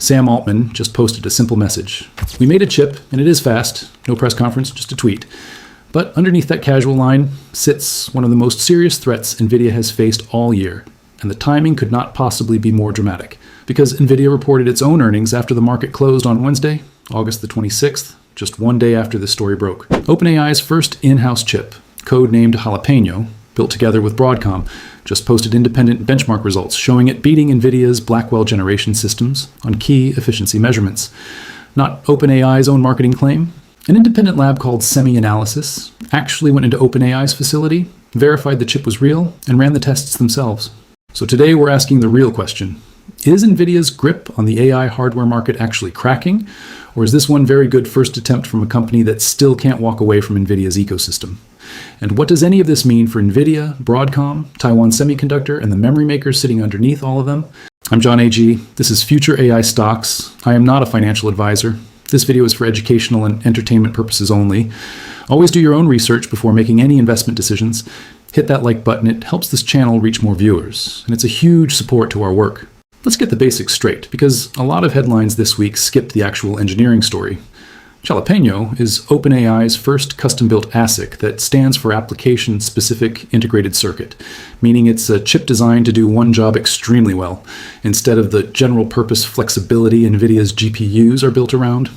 Sam Altman just posted a simple message. We made a chip, and it is fast. No press conference, just a tweet. But underneath that casual line sits one of the most serious threats NVIDIA has faced all year. And the timing could not possibly be more dramatic, because NVIDIA reported its own earnings after the market closed on Wednesday, August the 26th, just one day after this story broke. OpenAI's first in-house chip, code-named Jalapeño, built together with Broadcom, just posted independent benchmark results showing it beating NVIDIA's Blackwell-generation systems on key efficiency measurements. Not OpenAI's own marketing claim. An independent lab called SemiAnalysis actually went into OpenAI's facility, verified the chip was real, and ran the tests themselves. So today we're asking the real question. Is NVIDIA's grip on the AI hardware market actually cracking? Or is this one very good first attempt from a company that still can't walk away from NVIDIA's ecosystem? And what does any of this mean for NVIDIA, Broadcom, Taiwan Semiconductor, and the memory makers sitting underneath all of them? I'm John A.G. This is Future AI Stocks. I am not a financial advisor. This video is for educational and entertainment purposes only. Always do your own research before making any investment decisions. Hit that like button. It helps this channel reach more viewers, and it's a huge support to our work. Let's get the basics straight, because a lot of headlines this week skipped the actual engineering story. Jalapeño is OpenAI's first custom-built ASIC that stands for Application-Specific Integrated Circuit, meaning it's a chip designed to do one job extremely well, instead of the general-purpose flexibility NVIDIA's GPUs are built around.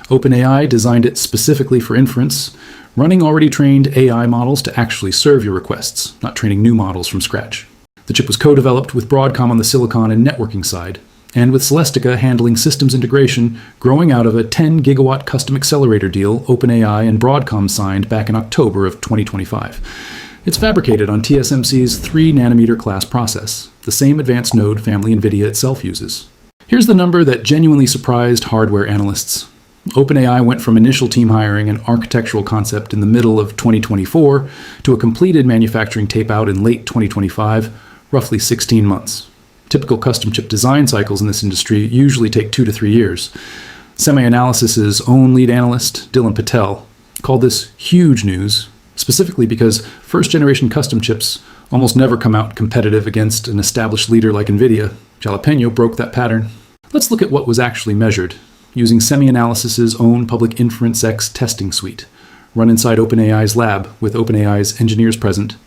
OpenAI designed it specifically for inference, running already trained AI models to actually serve your requests, not training new models from scratch. The chip was co-developed with Broadcom on the silicon and networking side, and with Celestica handling systems integration, growing out of a 10 gigawatt custom accelerator deal OpenAI and Broadcom signed back in October of 2025. It's fabricated on TSMC's 3 nanometer class process, the same advanced node family NVIDIA itself uses. Here's the number that genuinely surprised hardware analysts. OpenAI went from initial team hiring and architectural concept in the middle of 2024 to a completed manufacturing tape-out in late 2025, roughly 16 months. Typical custom chip design cycles in this industry usually take 2 to 3 years. SemiAnalysis's own lead analyst, Dylan Patel, called this huge news, specifically because first-generation custom chips almost never come out competitive against an established leader like NVIDIA. Jalapeño broke that pattern. Let's look at what was actually measured, using SemiAnalysis's own public InferenceX testing suite, run inside OpenAI's lab with OpenAI's engineers present.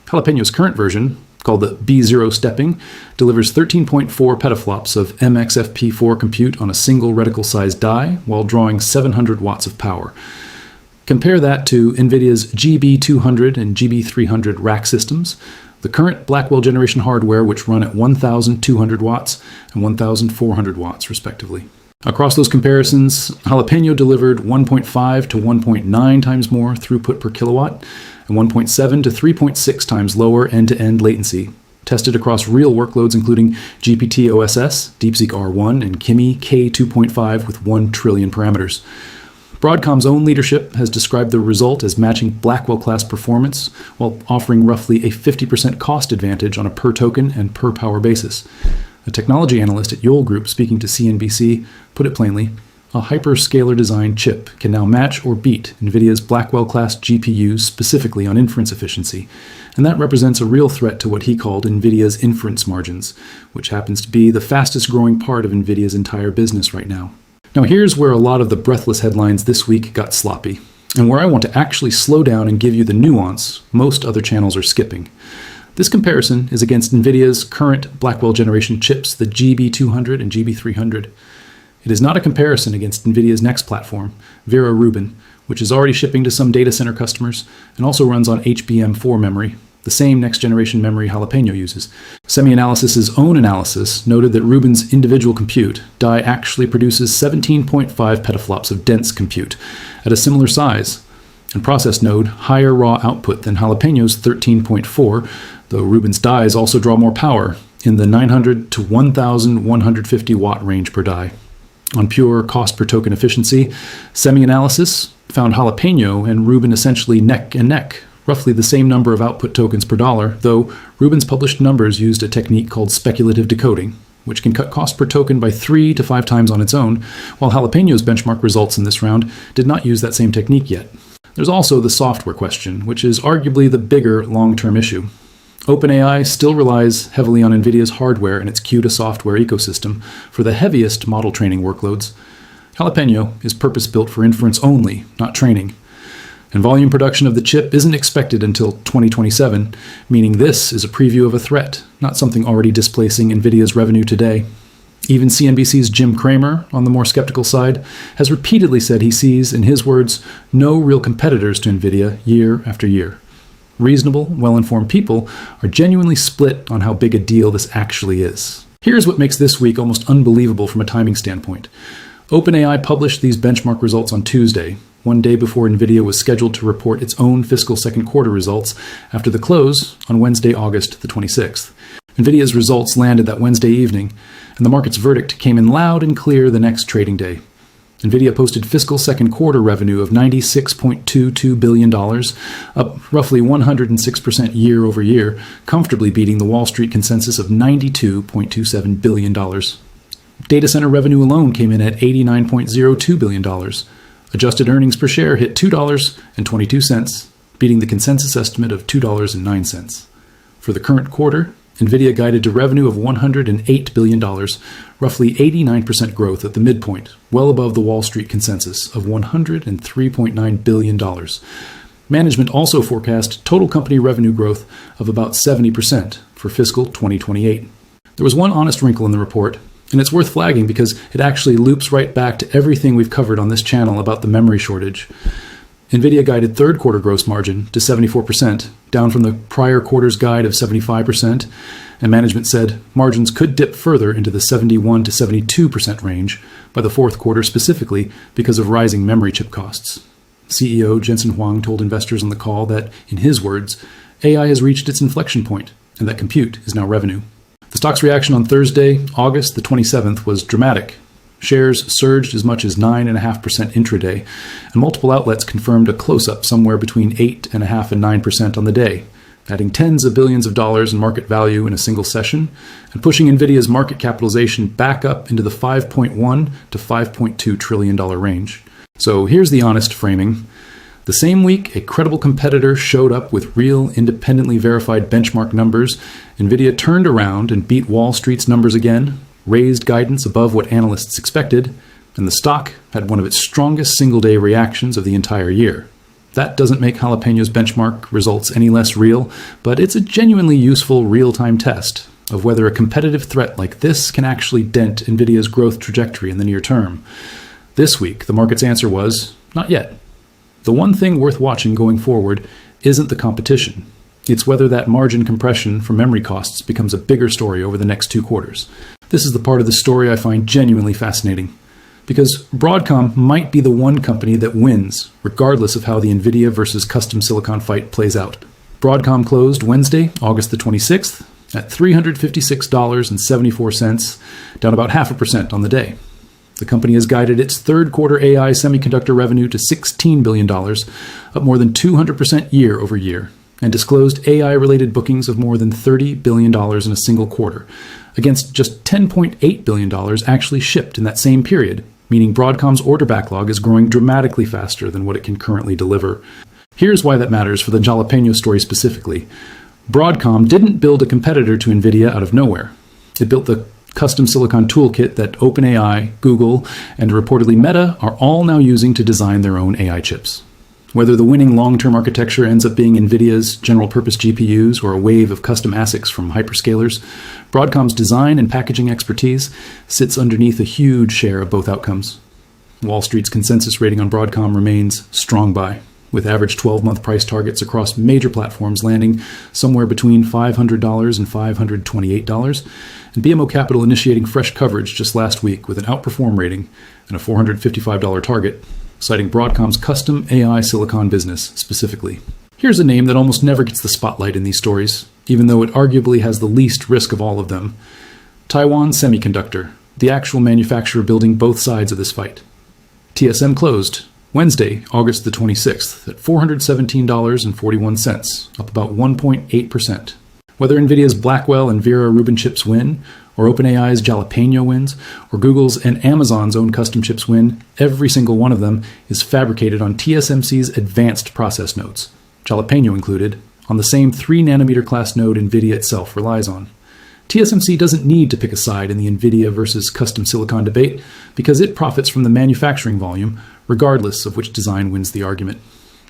Jalapeño's current version, called the B0 stepping, delivers 13.4 petaflops of MXFP4 compute on a single reticle-sized die while drawing 700 watts of power. Compare that to NVIDIA's GB200 and GB300 rack systems, the current Blackwell-generation hardware which run at 1,200 watts and 1,400 watts, respectively. Across those comparisons, Jalapeño delivered 1.5 to 1.9 times more throughput per kilowatt, and 1.7 to 3.6 times lower end-to-end latency, tested across real workloads including GPT-OSS, DeepSeek R1, and Kimi K2.5 with 1 trillion parameters. Broadcom's own leadership has described the result as matching Blackwell-class performance while offering roughly a 50% cost advantage on a per-token and per-power basis. A technology analyst at Yole Group speaking to CNBC put it plainly, a hyperscaler-designed chip can now match or beat NVIDIA's Blackwell-class GPUs specifically on inference efficiency, and that represents a real threat to what he called NVIDIA's inference margins, which happens to be the fastest-growing part of NVIDIA's entire business right now. Now here's where a lot of the breathless headlines this week got sloppy, and where I want to actually slow down and give you the nuance most other channels are skipping. This comparison is against NVIDIA's current Blackwell-generation chips, the GB200 and GB300. It is not a comparison against NVIDIA's next platform, Vera Rubin, which is already shipping to some data center customers and also runs on HBM4 memory, the same next-generation memory Jalapeño uses. SemiAnalysis's own analysis noted that Rubin's individual compute die actually produces 17.5 petaflops of dense compute at a similar size, and process node higher raw output than Jalapeño's 13.4, though Rubin's dies also draw more power, in the 900 to 1,150 watt range per die. On pure cost per token efficiency, SemiAnalysis found Jalapeño and Rubin essentially neck and neck, roughly the same number of output tokens per dollar, though Rubin's published numbers used a technique called speculative decoding, which can cut cost per token by 3 to 5 times on its own, while Jalapeño's benchmark results in this round did not use that same technique yet. There's also the software question, which is arguably the bigger long-term issue. OpenAI still relies heavily on Nvidia's hardware and its CUDA software ecosystem for the heaviest model training workloads. Jalapeño is purpose-built for inference only, not training. And volume production of the chip isn't expected until 2027, meaning this is a preview of a threat, not something already displacing Nvidia's revenue today. Even CNBC's Jim Cramer, on the more skeptical side, has repeatedly said he sees, in his words, no real competitors to Nvidia year after year. Reasonable, well-informed people are genuinely split on how big a deal this actually is. Here's what makes this week almost unbelievable from a timing standpoint. OpenAI published these benchmark results on Tuesday, one day before Nvidia was scheduled to report its own fiscal second quarter results after the close on Wednesday, August the 26th. Nvidia's results landed that Wednesday evening, and the market's verdict came in loud and clear the next trading day. Nvidia posted fiscal second quarter revenue of $96.22 billion, up roughly 106% year over year, comfortably beating the Wall Street consensus of $92.27 billion. Data center revenue alone came in at $89.02 billion. Adjusted earnings per share hit $2.22, beating the consensus estimate of $2.09. For the current quarter, Nvidia guided to revenue of $108 billion, roughly 89% growth at the midpoint, well above the Wall Street consensus of $103.9 billion. Management also forecast total company revenue growth of about 70% for fiscal 2028. There was one honest wrinkle in the report, and it's worth flagging because it actually loops right back to everything we've covered on this channel about the memory shortage. Nvidia guided third quarter gross margin to 74%, down from the prior quarter's guide of 75%, and management said margins could dip further into the 71 to 72% range by the fourth quarter specifically because of rising memory chip costs. CEO Jensen Huang told investors on the call that, in his words, AI has reached its inflection point and that compute is now revenue. The stock's reaction on Thursday, August the 27th, was dramatic. Shares surged as much as 9.5% intraday, and multiple outlets confirmed a close-up somewhere between 8.5% and 9% on the day, adding tens of billions of dollars in market value in a single session, and pushing Nvidia's market capitalization back up into the $5.1 to $5.2 trillion range. So here's the honest framing. The same week, a credible competitor showed up with real, independently verified benchmark numbers. Nvidia turned around and beat Wall Street's numbers again, raised guidance above what analysts expected, and the stock had one of its strongest single-day reactions of the entire year. That doesn't make Jalapeño's benchmark results any less real, but it's a genuinely useful real-time test of whether a competitive threat like this can actually dent Nvidia's growth trajectory in the near term. This week, the market's answer was, not yet. The one thing worth watching going forward isn't the competition. It's whether that margin compression from memory costs becomes a bigger story over the next 2 quarters. This is the part of the story I find genuinely fascinating, because Broadcom might be the one company that wins, regardless of how the Nvidia versus custom silicon fight plays out. Broadcom closed Wednesday, August the 26th, at $356.74, down about 0.5% on the day. The company has guided its third quarter AI semiconductor revenue to $16 billion, up more than 200% year over year, and disclosed AI-related bookings of more than $30 billion in a single quarter, against just $10.8 billion actually shipped in that same period, meaning Broadcom's order backlog is growing dramatically faster than what it can currently deliver. Here's why that matters for the Jalapeño story specifically. Broadcom didn't build a competitor to Nvidia out of nowhere. It built the custom silicon toolkit that OpenAI, Google, and reportedly Meta are all now using to design their own AI chips. Whether the winning long-term architecture ends up being Nvidia's general-purpose GPUs or a wave of custom ASICs from hyperscalers, Broadcom's design and packaging expertise sits underneath a huge share of both outcomes. Wall Street's consensus rating on Broadcom remains strong buy, with average 12-month price targets across major platforms landing somewhere between $500 and $528, and BMO Capital initiating fresh coverage just last week with an outperform rating and a $455 target, citing Broadcom's custom AI silicon business specifically. Here's a name that almost never gets the spotlight in these stories, even though it arguably has the least risk of all of them. Taiwan Semiconductor, the actual manufacturer building both sides of this fight. TSM closed Wednesday, August the 26th, at $417.41, up about 1.8%. Whether Nvidia's Blackwell and Vera Rubin chips win, or OpenAI's Jalapeño wins, or Google's and Amazon's own custom chips win, every single one of them is fabricated on TSMC's advanced process nodes, Jalapeño included, on the same 3nm class node Nvidia itself relies on. TSMC doesn't need to pick a side in the Nvidia versus custom silicon debate because it profits from the manufacturing volume, regardless of which design wins the argument.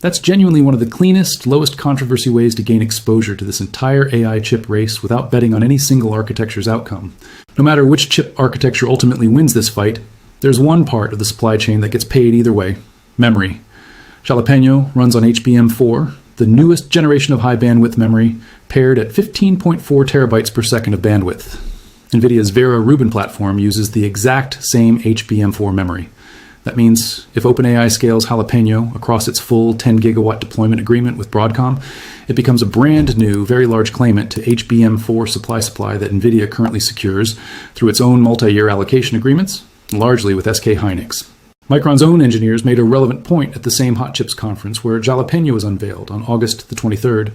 That's genuinely one of the cleanest, lowest controversy ways to gain exposure to this entire AI chip race without betting on any single architecture's outcome. No matter which chip architecture ultimately wins this fight, there's one part of the supply chain that gets paid either way: memory. Jalapeño runs on HBM4, the newest generation of high bandwidth memory, paired at 15.4 terabytes per second of bandwidth. Nvidia's Vera Rubin platform uses the exact same HBM4 memory. That means if OpenAI scales Jalapeño across its full 10 gigawatt deployment agreement with Broadcom, it becomes a brand new, very large claimant to HBM4 supply that Nvidia currently secures through its own multi-year allocation agreements, largely with SK Hynix. Micron's own engineers made a relevant point at the same Hot Chips conference where Jalapeño was unveiled on August the 23rd.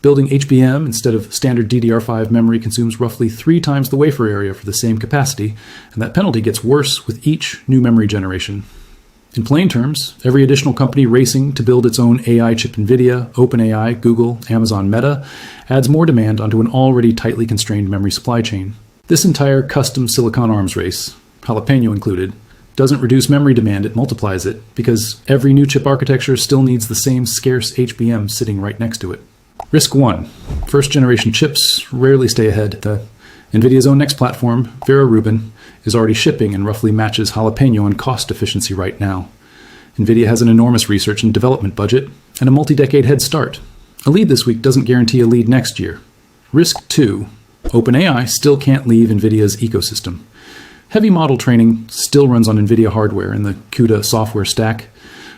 Building HBM instead of standard DDR5 memory consumes roughly 3 times the wafer area for the same capacity, and that penalty gets worse with each new memory generation. In plain terms, every additional company racing to build its own AI chip Nvidia, OpenAI, Google, Amazon, Meta, adds more demand onto an already tightly constrained memory supply chain. This entire custom silicon arms race, Jalapeño included, doesn't reduce memory demand, it multiplies it, because every new chip architecture still needs the same scarce HBM sitting right next to it. Risk 1. First-generation chips rarely stay ahead. Nvidia's own next platform, Vera Rubin, is already shipping and roughly matches Jalapeño in cost efficiency right now. Nvidia has an enormous research and development budget and a multi-decade head start. A lead this week doesn't guarantee a lead next year. Risk 2. OpenAI still can't leave Nvidia's ecosystem. Heavy model training still runs on Nvidia hardware in the CUDA software stack.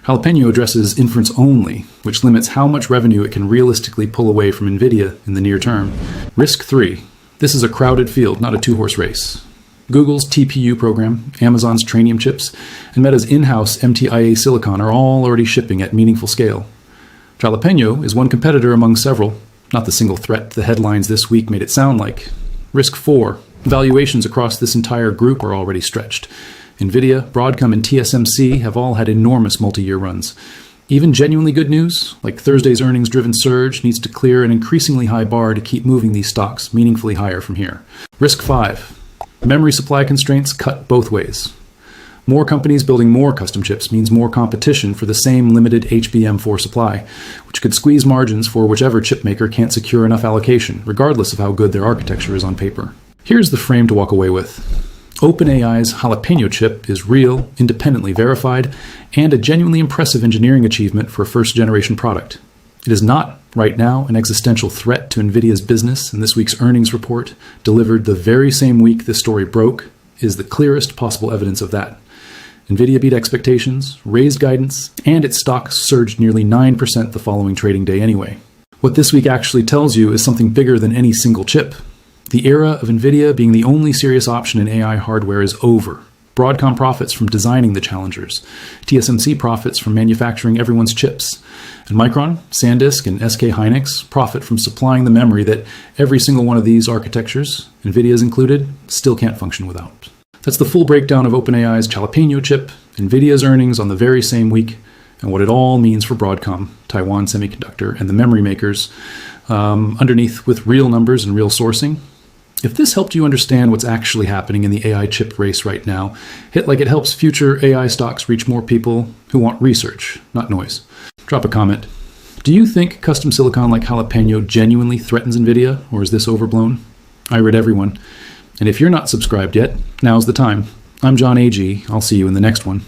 Jalapeño addresses inference only, which limits how much revenue it can realistically pull away from Nvidia in the near term. Risk 3. This is a crowded field, not a two-horse race. Google's TPU program, Amazon's Trainium chips, and Meta's in-house MTIA silicon are all already shipping at meaningful scale. Jalapeño is one competitor among several, not the single threat the headlines this week made it sound like. Risk 4. Valuations across this entire group are already stretched. Nvidia, Broadcom, and TSMC have all had enormous multi-year runs. Even genuinely good news, like Thursday's earnings-driven surge, needs to clear an increasingly high bar to keep moving these stocks meaningfully higher from here. Risk 5. Memory supply constraints cut both ways. More companies building more custom chips means more competition for the same limited HBM4 supply, which could squeeze margins for whichever chipmaker can't secure enough allocation, regardless of how good their architecture is on paper. Here's the frame to walk away with. OpenAI's Jalapeño chip is real, independently verified, and a genuinely impressive engineering achievement for a first-generation product. It is not, right now, an existential threat to Nvidia's business, and this week's earnings report, delivered the very same week this story broke, is the clearest possible evidence of that. Nvidia beat expectations, raised guidance, and its stock surged nearly 9% the following trading day anyway. What this week actually tells you is something bigger than any single chip. The era of Nvidia being the only serious option in AI hardware is over. Broadcom profits from designing the challengers. TSMC profits from manufacturing everyone's chips. And Micron, SanDisk, and SK Hynix profit from supplying the memory that every single one of these architectures, Nvidia's included, still can't function without. That's the full breakdown of OpenAI's Jalapeño chip, Nvidia's earnings on the very same week, and what it all means for Broadcom, Taiwan Semiconductor, and the memory makers, underneath with real numbers and real sourcing. If this helped you understand what's actually happening in the AI chip race right now, hit like it helps future AI stocks reach more people who want research, not noise. Drop a comment. Do you think custom silicon like Jalapeño genuinely threatens Nvidia, or is this overblown? I read everyone. And if you're not subscribed yet, now's the time. I'm John A.G. I'll see you in the next one.